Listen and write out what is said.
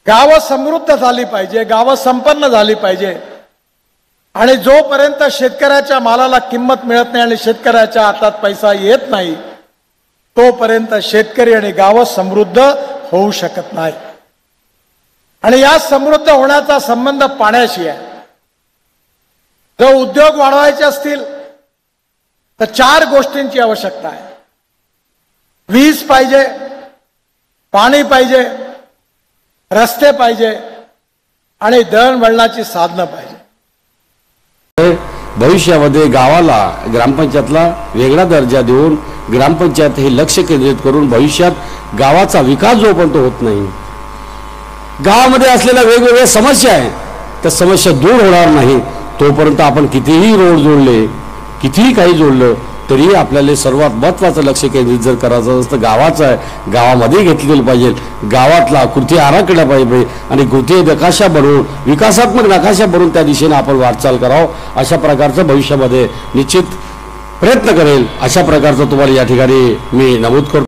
गावं समृद्ध झाली पाहिजे, गावं संपन्न झाली पाहिजे। आणि जोपर्यंत शेतकऱ्याच्या मालाला किंमत मिळत नाही आणि शेतकऱ्याच्या हातात पैसा येत नाही तोपर्यंत शेतकरी आणि गावं समृद्ध होऊ शकत नाही। आणि या समृद्ध होण्याचा संबंध पाण्याशी आहे। जर उद्योग वाढवायचे असतील तर 4 गोष्टींची आवश्यकता आहे। वीज पाहिजे, पाणी पाहिजे, रस्ते पाहिजे आणि दळणवळणाची साधनं पाहिजे। भविष्यामध्ये गावाला ग्रामपंचायतला वेगळा दर्जा देऊन ग्रामपंचायत हे लक्ष केंद्रित करून भविष्यात गावाचा विकास जोपर्यंत होत नाही, गावामध्ये असलेल्या वेगवेगळ्या समस्या आहे त्या समस्या दूर होणार नाही तोपर्यंत आपण कितीही रोड जोडले, कितीही काही जोडलं तरी आपल्याला सर्वात महत्त्वाचं लक्ष केंद्रित जर करायचं असतं गावाचं आहे, गावामध्ये घेतलेलं पाहिजे। गावातला कृती आराखडा पाहिजे आणि कृती नकाशा बनवून विकासात्मक नकाशा बनवून त्या दिशेने आपण वाटचाल करावं। अशा प्रकारचं भविष्यामध्ये निश्चित प्रयत्न करेल, अशा प्रकारचं तुम्हाला या ठिकाणी मी नमूद करतो।